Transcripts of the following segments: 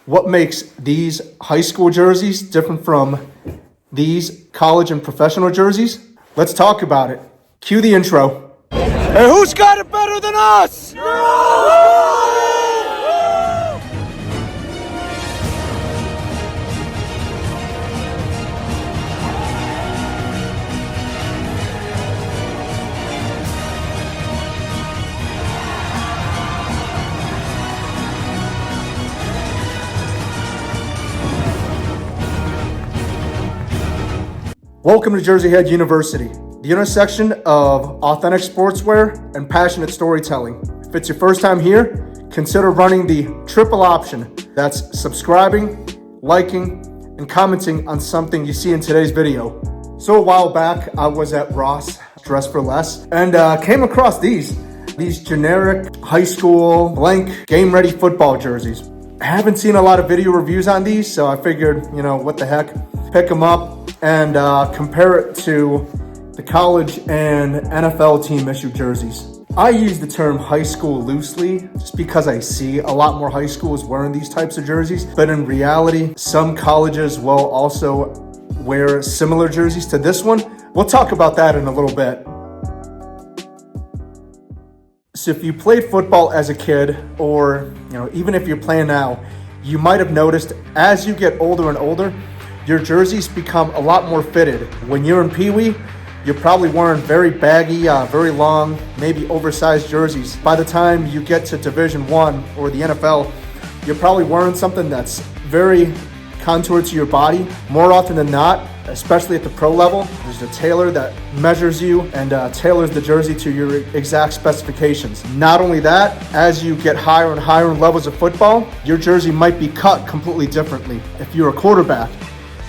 What makes these high school jerseys different from these college and professional jerseys? Let's talk about it. Cue the intro. Hey, who's got it better than us? Welcome to Jersey Head University, the intersection of authentic sportswear and passionate storytelling. If it's your first time here, consider running the triple option. That's subscribing, liking, and commenting on something you see in today's video. So a while back, I was at Ross, Dress for Less, and came across these generic high school blank game-ready football jerseys. I haven't seen a lot of video reviews on these, so I figured, what the heck, pick them up and compare it to the college and NFL team issue jerseys. I use the term high school loosely just because I see a lot more high schools wearing these types of jerseys, but in reality, some colleges will also wear similar jerseys to this one. We'll talk about that in a little bit. So if you played football as a kid, or even if you're playing now, you might have noticed as you get older and older, your jerseys become a lot more fitted. When you're in Pee Wee, you're probably wearing very baggy, very long, maybe oversized jerseys. By the time you get to Division I or the NFL, you're probably wearing something that's very contoured to your body. More often than not, especially at the pro level, there's a tailor that measures you and tailors the jersey to your exact specifications. Not only that, as you get higher and higher in levels of football, your jersey might be cut completely differently. If you're a quarterback,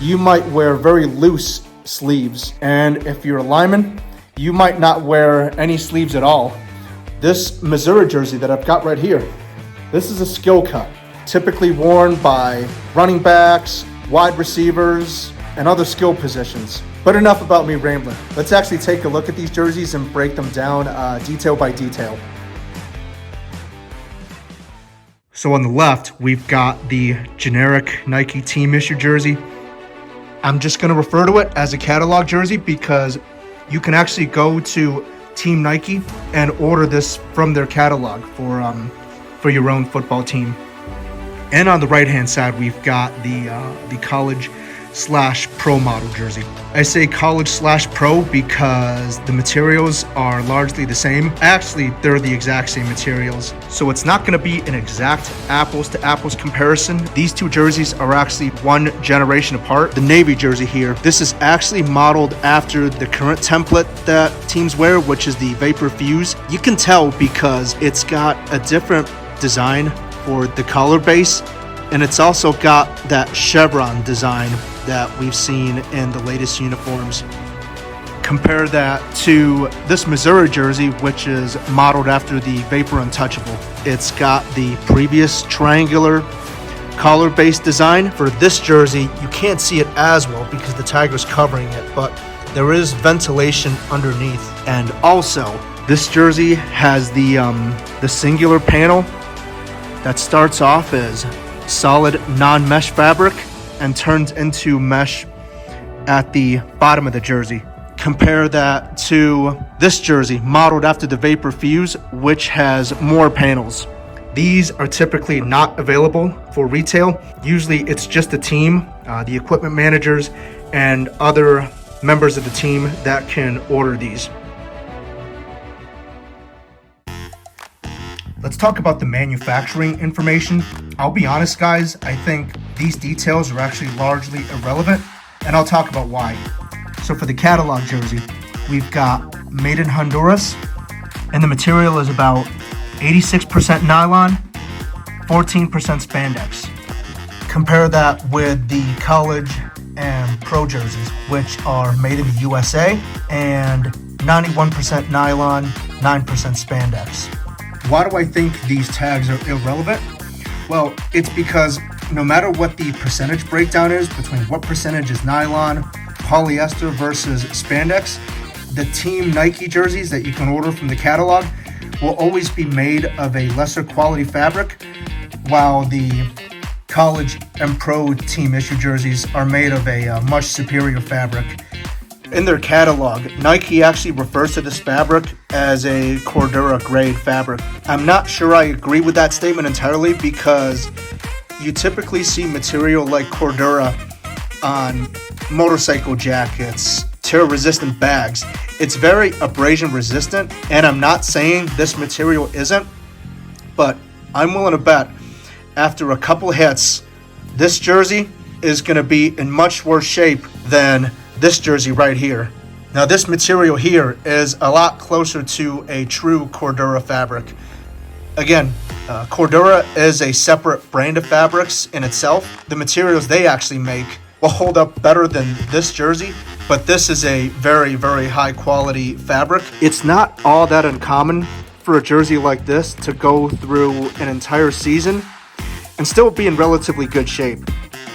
you might wear very loose sleeves. And if you're a lineman, you might not wear any sleeves at all. This Mizzou jersey that I've got right here, this is a skill cut, typically worn by running backs, wide receivers, and other skill positions. But enough about me rambling. Let's actually take a look at these jerseys and break them down detail by detail. So on the left, we've got the generic Nike team issue jersey. I'm just going to refer to it as a catalog jersey because you can actually go to Team Nike and order this from their catalog for your own football team. And on the right-hand side, we've got the college/pro model jersey. I say college/pro because the materials are largely the same. Actually, they're the exact same materials. So it's not going to be an exact apples to apples comparison. These two jerseys are actually one generation apart. The navy jersey here, this is actually modeled after the current template that teams wear, which is the Vapor Fuse. You can tell because it's got a different design for the collar base, and it's also got that chevron design that we've seen in the latest uniforms. Compare that to this Missouri jersey, which is modeled after the Vapor Untouchable. It's got the previous triangular collar-based design. For this jersey, you can't see it as well because the tiger's covering it, but there is ventilation underneath. And also, this jersey has the singular panel that starts off as solid non-mesh fabric and turns into mesh at the bottom of the jersey. Compare that to this jersey modeled after the Vapor Fuse, which has more panels. These are typically not available for retail. Usually it's just the team, the equipment managers, and other members of the team that can order these. Let's talk about the manufacturing information. I'll be honest, guys, I think these details are actually largely irrelevant, and I'll talk about why. So for the catalog jersey, we've got made in Honduras, and the material is about 86% nylon, 14% spandex. Compare that with the college and pro jerseys, which are made in the USA, and 91% nylon, 9% spandex. Why do I think these tags are irrelevant? Well, it's because no matter what the percentage breakdown is between what percentage is nylon, polyester versus spandex, the Team Nike jerseys that you can order from the catalog will always be made of a lesser quality fabric, while the college and pro team issue jerseys are made of a much superior fabric. In their catalog, Nike actually refers to this fabric as a Cordura grade fabric. I'm not sure I agree with that statement entirely because you typically see material like Cordura on motorcycle jackets, tear-resistant bags. It's very abrasion resistant, and I'm not saying this material isn't, but I'm willing to bet after a couple hits, this jersey is going to be in much worse shape than this jersey right here. Now this material here is a lot closer to a true Cordura fabric. Again, Cordura is a separate brand of fabrics in itself. The materials they actually make will hold up better than this jersey, but this is a very, very high quality fabric. It's not all that uncommon for a jersey like this to go through an entire season and still be in relatively good shape.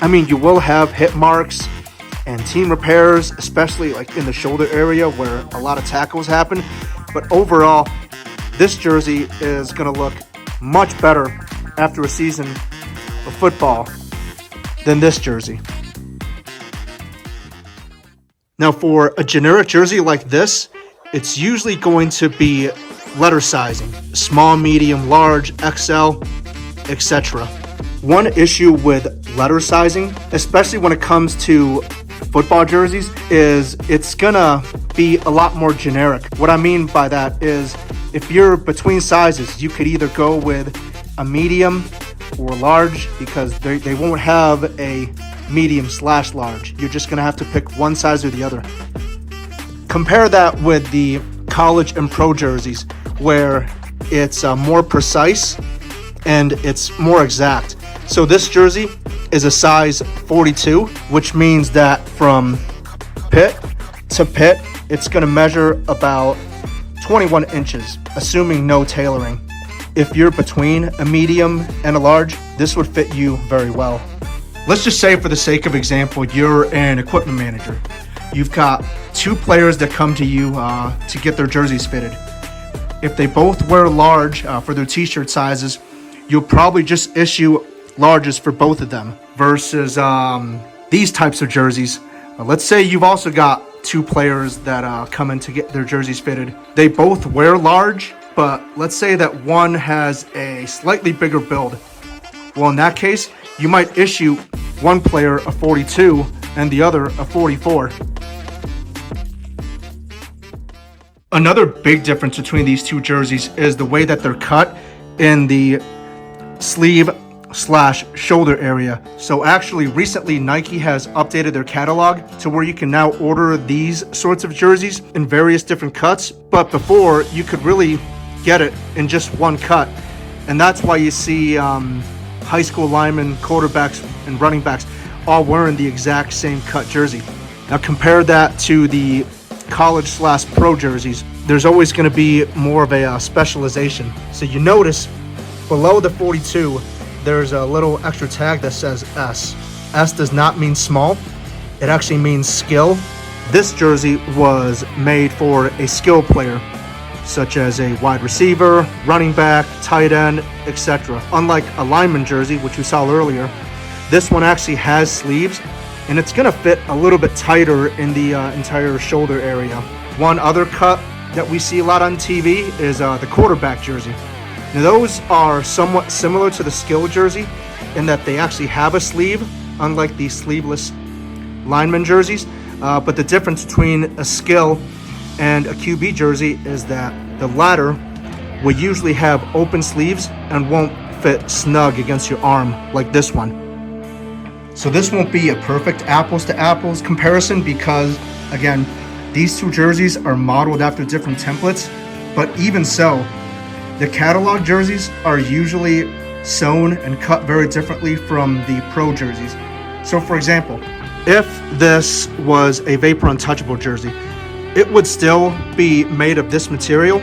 I mean, you will have hit marks and team repairs, especially like in the shoulder area where a lot of tackles happen. But overall, this jersey is going to look much better after a season of football than this jersey. Now for a generic jersey like this, it's usually going to be letter sizing, small, medium, large, XL, etc. One issue with letter sizing, especially when it comes to football jerseys, is it's gonna be a lot more generic. What I mean by that is if you're between sizes, you could either go with a medium or large because they won't have a medium/large. You're just gonna have to pick one size or the other. Compare that with the college and pro jerseys where it's more precise and it's more exact. So this jersey is a size 42, which means that from pit to pit, it's going to measure about 21 inches, assuming no tailoring. If you're between a medium and a large, this would fit you very well. Let's just say, for the sake of example, you're an equipment manager. You've got two players that come to you to get their jerseys fitted. If they both wear large for their t-shirt sizes, you'll probably just issue larges for both of them versus these types of jerseys. Let's say you've also got two players that come in to get their jerseys fitted. They both wear large, but let's say that one has a slightly bigger build. Well, in that case, you might issue one player a 42 and the other a 44. Another big difference between these two jerseys is the way that they're cut in the sleeve/shoulder area. So actually recently Nike has updated their catalog to where you can now order these sorts of jerseys in various different cuts, but before you could really get it in just one cut. And that's why you see high school linemen, quarterbacks, and running backs all wearing the exact same cut jersey. Now compare that to the college/pro jerseys. There's always going to be more of a specialization. So you notice below the 42, there's a little extra tag that says S. S does not mean small. It actually means skill. This jersey was made for a skill player, such as a wide receiver, running back, tight end, etc. Unlike a lineman jersey, which we saw earlier, this one actually has sleeves, and it's going to fit a little bit tighter in the entire shoulder area. One other cut that we see a lot on TV is the quarterback jersey. Now those are somewhat similar to the skill jersey in that they actually have a sleeve, unlike the sleeveless lineman jerseys. But the difference between a skill and a QB jersey is that the latter will usually have open sleeves and won't fit snug against your arm like this one. So this won't be a perfect apples to apples comparison because, again, these two jerseys are modeled after different templates, but even so, the catalog jerseys are usually sewn and cut very differently from the pro jerseys. So for example, if this was a Vapor Untouchable jersey, it would still be made of this material,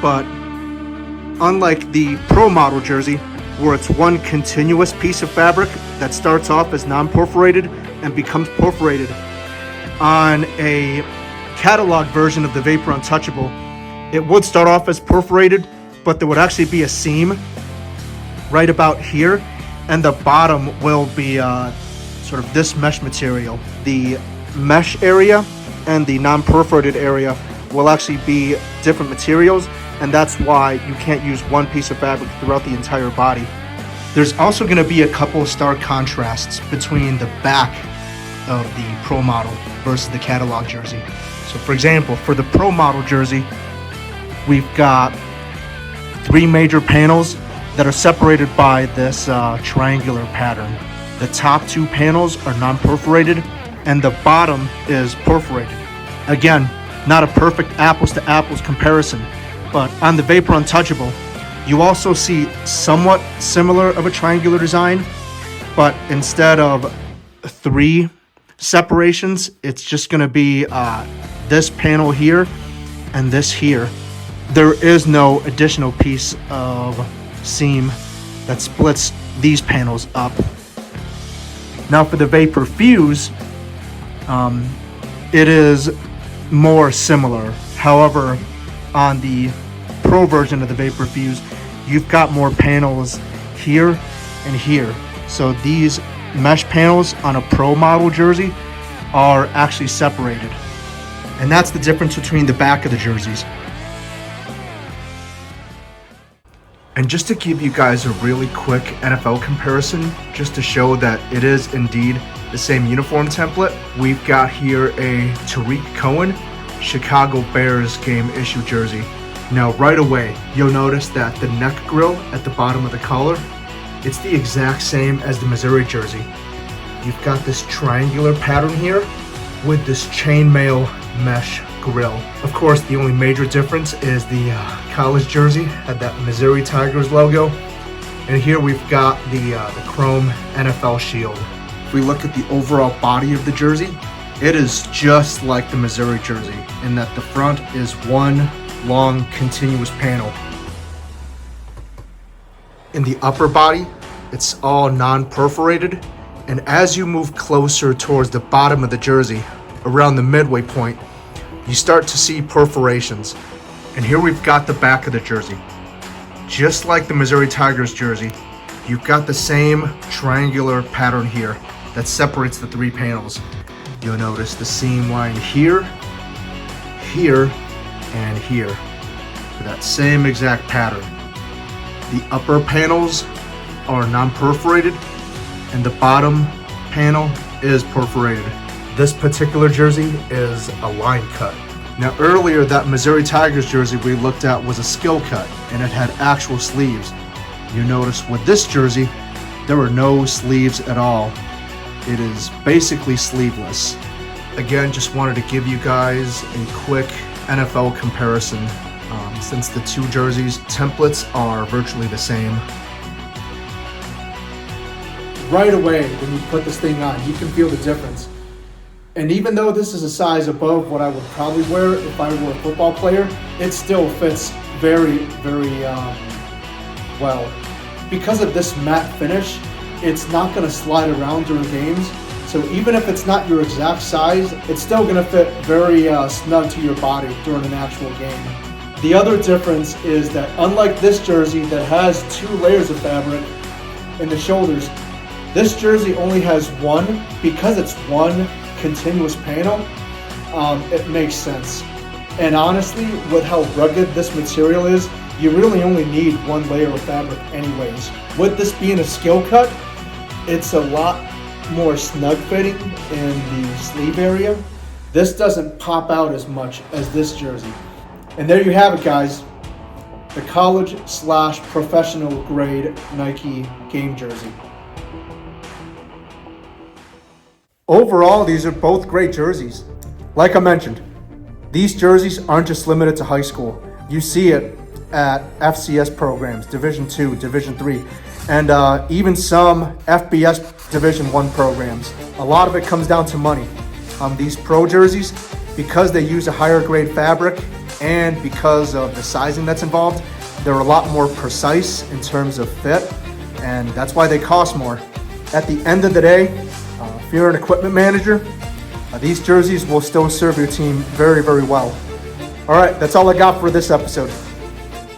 but unlike the pro model jersey, where it's one continuous piece of fabric that starts off as non-perforated and becomes perforated, on a catalog version of the Vapor Untouchable, it would start off as perforated, but there would actually be a seam right about here, and the bottom will be sort of this mesh material. The mesh area and the non-perforated area will actually be different materials, and that's why you can't use one piece of fabric throughout the entire body. There's also going to be a couple of stark contrasts between the back of the pro model versus the catalog jersey. So for example, for the pro model jersey, we've got 3 major panels that are separated by this triangular pattern. The top 2 panels are non-perforated and the bottom is perforated. Again, not a perfect apples to apples comparison, but on the Vapor Untouchable, you also see somewhat similar of a triangular design, but instead of 3 separations, it's just going to be this panel here and this here. There is no additional piece of seam that splits these panels up. Now for the Vapor Fuse, it is more similar. However, on the pro version of the Vapor Fuse, you've got more panels here and here. So these mesh panels on a pro model jersey are actually separated. And that's the difference between the back of the jerseys. And just to give you guys a really quick NFL comparison, just to show that it is indeed the same uniform template, we've got here a Tariq Cohen Chicago Bears game issue jersey. Now right away, you'll notice that the neck grill at the bottom of the collar, it's the exact same as the Missouri jersey. You've got this triangular pattern here with this chainmail mesh grill. Of course, the only major difference is the college jersey had that Missouri Tigers logo, and here we've got the chrome NFL shield. If we look at the overall body of the jersey, it is just like the Missouri jersey in that the front is one long continuous panel. In the upper body, it's all non-perforated, and as you move closer towards the bottom of the jersey, around the midway point, you start to see perforations. And here we've got the back of the jersey. Just like the Missouri Tigers jersey, you've got the same triangular pattern here that separates the 3 panels. You'll notice the seam line here, here, and here for that same exact pattern. The upper panels are non-perforated and the bottom panel is perforated. This particular jersey is a line cut. Now earlier, that Missouri Tigers jersey we looked at was a skill cut and it had actual sleeves. You notice with this jersey, there are no sleeves at all. It is basically sleeveless. Again, just wanted to give you guys a quick NFL comparison since the 2 jerseys templates are virtually the same. Right away, when you put this thing on, you can feel the difference. And even though this is a size above what I would probably wear if I were a football player, it still fits very, very well. Because of this matte finish, it's not going to slide around during games. So even if it's not your exact size, it's still going to fit very snug to your body during an actual game. The other difference is that unlike this jersey that has 2 layers of fabric in the shoulders, this jersey only has 1. Because it's 1 continuous panel, it makes sense. And honestly, with how rugged this material is, you really only need 1 layer of fabric anyways. With this being a skill cut, it's a lot more snug fitting in the sleeve area. This doesn't pop out as much as this jersey. And there you have it, guys. The college/professional grade Nike game jersey. Overall, these are both great jerseys. Like I mentioned, these jerseys aren't just limited to high school. You see it at FCS programs, Division II, Division III, and even some FBS Division I programs. A lot of it comes down to money. These pro jerseys, because they use a higher grade fabric and because of the sizing that's involved, they're a lot more precise in terms of fit, and that's why they cost more. At the end of the day, if you're an equipment manager, these jerseys will still serve your team very, very well. All right, that's all I got for this episode.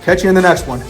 Catch you in the next one.